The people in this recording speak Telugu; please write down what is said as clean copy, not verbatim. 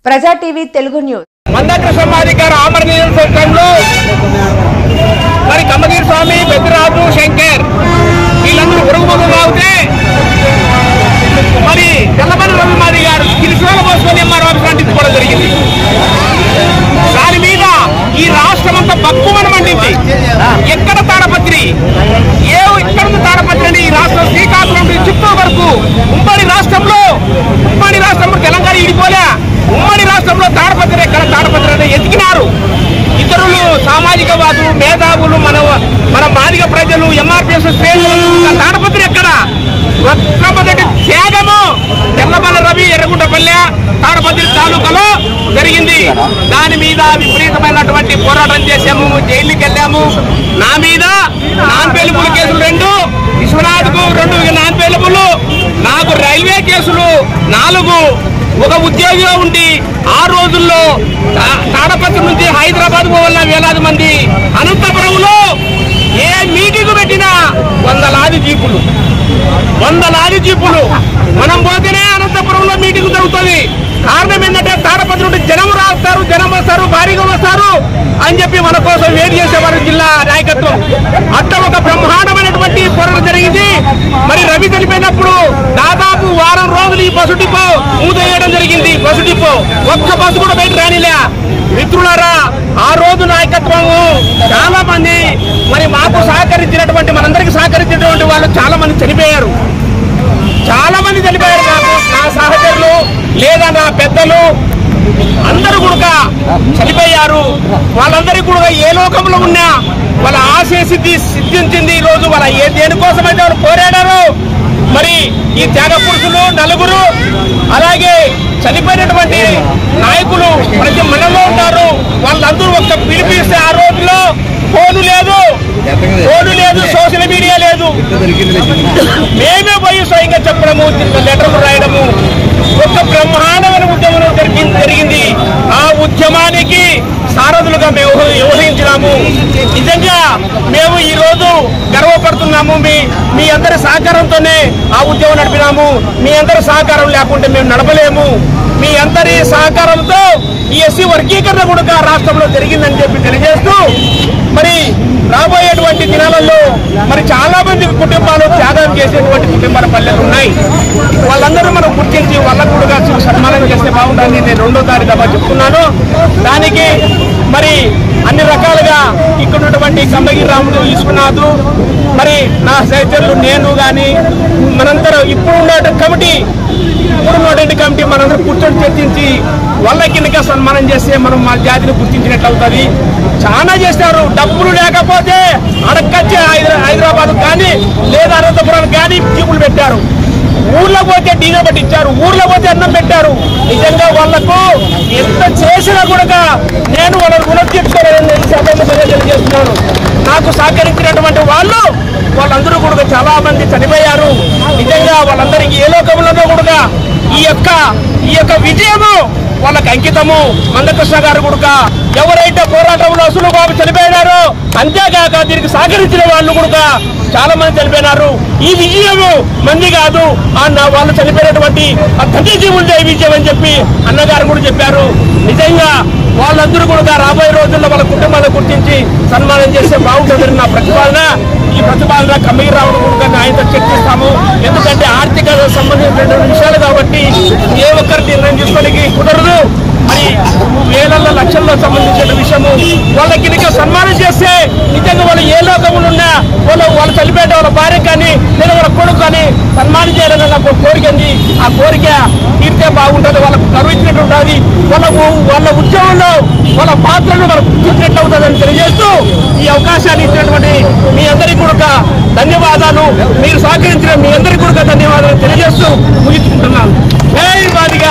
ప్రజా టీవీ తెలుగు న్యూస్ మందకృష్ణ సమాధి గారు ఆమర నియోజకవర్గంలో మరి కమ్మగిరి స్వామి పెద్దరాజు శంకర్ వీళ్ళందరూ ఉరుగుముఖం అవుతే మరి తెల్లమల్లి రవిమాది గారు కిరిశోల పోసుకొని ఎంఆర్ ఆఫీస్ అంటించుకోవడం జరిగింది. దాని మీద ఈ రాష్ట్రం అంతా పక్కుమని మండింది. ఎక్కడ తాడపత్రి ఎక్కడ తాడపత్రి అని ఈ రాష్ట్రం శ్రీకాకుళం నుండి చిత్తూరు వరకు ఉమ్మడి రాష్ట్రంలో తెలంగాణ ఇడిపోలే. ఉమ్మడి రాష్ట్రంలో తాడపత్రి ఎక్కడ తాడపత్రి అని ఎతికినారు. ఇతరులు సామాజికవాదులు మేధావులు మన మాదిగ ప్రజలు ఎంఆర్పిఎస్ శ్రేణులు తాడపత్రి ఎక్కడ మొట్టమొదటి త్యాగము తెల్లమల్లి రవి ఎర్రగుంటపల్లె తాడపత్రి తాలూకాలో జరిగింది. దాని మీద విపరీతమైనటువంటి పోరాటం చేశాము, జైలుకి వెళ్ళాము. నా మీద నాన్ బెయిలబుల్ కేసులు 2, విశ్వనాథ్కు 2 నాన్ బెయిలబుల్, నాకు రైల్వే కేసులు 4. ఒక ఉద్యోగిగా ఉండి ఆ రోజుల్లో తాడపత్రి నుంచి హైదరాబాద్ పోవాలన్న వేలాది మంది, అనంతపురంలో ఏ మీటింగ్ పెట్టినా వందలాది జీపులు మనం పోతేనే అనంతపురంలో మీటింగ్ జరుగుతుంది. కారణం ఏంటంటే తాడపత్రి నుండి జనం వస్తారు, భారీగా వస్తారు అని చెప్పి మన కోసం వేడి చేసేవారు జిల్లా నాయకత్వం. అట్లా ఒక బ్రహ్మాండమైనటువంటి పోరాటం జరిగింది. మరి రవి చనిపోయినప్పుడు దాదాపు వారం రోజులు ఈ బస్సు డిపో మూతేయడం జరిగింది. బస్సు డిపో ఒక్క బస్సు కూడా బయట రానిలే. మిత్రులారా, ఆ రోజు నాయకత్వము చాలా మంది మరి మాకు సహకరించినటువంటి మనందరికీ సహకరించినటువంటి వాళ్ళు చాలా మంది చనిపోయారు. నా సహచరులు లేదా నా పెద్దలు అందరూ కూడా చనిపోయారు. వాళ్ళందరికీ కూడా ఏ లోకంలో ఉన్నా వాళ్ళ సిద్ధించింది. ఈ రోజు వాళ్ళ దేనికోసమైతే వాళ్ళు పోరాడారు. మరి ఈ త్యాగ పురుషులు 4 అలాగే చనిపోయినటువంటి నాయకులు ప్రతి మనలో ఉంటారు. వాళ్ళందరూ ఒక పిలిపిస్తే ఆ రోజులో ఫోను లేదు, సోషల్ మీడియా లేదు. మేమే పోయి స్వయంగా చెప్పడము, లెటర్లు రాయడము, ఒక బ్రహ్మాండమైన ఉద్యమం జరిగింది. ఆ ఉద్యమానికి సారథులుగా మేము వ్యవహరించినాము. నిజంగా మేము ఈ రోజు గర్వపడుతున్నాము. మీ అందరి సహకారంతోనే ఆ ఉద్యమం నడిపినాము. మీ అందరి సహకారం లేకుంటే మేము నడపలేము. మీ అందరి సహకారంతో ఈ ఎస్సీ వర్గీకరణ కూడా రాష్ట్రంలో జరిగిందని చెప్పి తెలియజేస్తూ, మరి రాబోయేటువంటి దినాలలో మరి చాలా మంది కుటుంబాలు త్యాగం చేసేటువంటి కుటుంబాల పల్లెలు ఉన్నాయి. వాళ్ళందరూ మనం గుర్తించి వాళ్ళకు కూడా సన్మానం చేస్తే బాగుంటుంది. నేను 2వ తారీఖు చెప్తున్నాను. దానికి మరి అన్ని రకాలుగా ఇక్కడ ఉన్నటువంటి కమ్మగిరి రాముడు, విశ్వనాథు, మరి నా సహచరులు, నేను కానీ మనందరూ ఇప్పుడు ఉన్నటువంటి కమిటీ మనందరూ కూర్చొని చర్చించి వాళ్ళ కిందగా సన్మానం చేస్తే మనం మా జాతిని గుర్తించినట్లు అవుతుంది. చాలా చేస్తారు. డబ్బులు లేకపోతే అడగచ్చి హైదరాబాద్ కానీ లేదా అనంతపురం కానీ జీపులు పెట్టారు. ఊర్లో పోతే డీజే పట్టించారు, ఊర్లో పోతే అన్నం పెట్టారు. నిజంగా వాళ్లకు ఎంత చేసినా కూడా నేను వాళ్ళని రుణం తీర్చుకోలేదని తెలియజేస్తున్నాను. నాకు సహకరించినటువంటి వాళ్ళందరూ కూడా చాలా మంది చనిపోయారు. నిజంగా వాళ్ళందరికీ ఏ లోకంలోనూ కూడా ఈ యొక్క విజయము వాళ్ళకి అంకితము. మందకృష్ణ గారు కూడా ఎవరైతే పోరాటంలో సులుబాబు చనిపోయినారో, అంతేకాక దీనికి సహకరించిన వాళ్ళు కూడా చాలా మంది చనిపోయినారు. ఈ విజయము మంది కాదు, వాళ్ళు చనిపోయినటువంటి ఆ తండ్రి జీవులదే విజయం అని చెప్పి అన్నగారు కూడా చెప్పారు. నిజంగా వాళ్ళందరూ కూడా రాబోయే రోజుల్లో వాళ్ళ కుటుంబాలను గుర్తించి సన్మానం చేస్తే బాగుంటుందని నా ప్రతిపాదన. ఈ ప్రతిపాదన కమ్మగిరి రాముడు కూడా ఆయనతో చర్చిస్తాము. ఎందుకంటే ఆర్థిక సంబంధించిన విషయాలు కాబట్టి ఏ ఒక్కరి నిర్ణయం తీసుకోవడానికి కుదరదు. మరి వేలల్లో లక్షల్లో సంబంధించిన విషయము వాళ్ళకి సన్మానం చేస్తే నిజంగా వాళ్ళు ఏ లోకంలో ఉన్నా వాళ్ళు చనిపోయేట వాళ్ళ భార్య కానీ లేదా వాళ్ళ కొడుకు కానీ సన్మానం చేయాలని నాకు కోరిక ఉంది. ఆ కోరిక తీరితే బాగుంటుంది. వాళ్ళకు గర్వించినట్టు ఉంటుంది. వాళ్ళ ఉద్యమంలో వాళ్ళ పాత్రను వాళ్ళకు గుర్తించినట్లు అవుతుందని తెలియజేస్తూ ఈ అవకాశాన్ని ఇచ్చినటువంటి మీ అందరికీ కూడా ధన్యవాదాలు. మీరు సహకరించిన మీ అందరికీ కూడా ధన్యవాదాలు తెలియజేస్తూ ముగించుకుంటున్నాను. జై మాదిగ.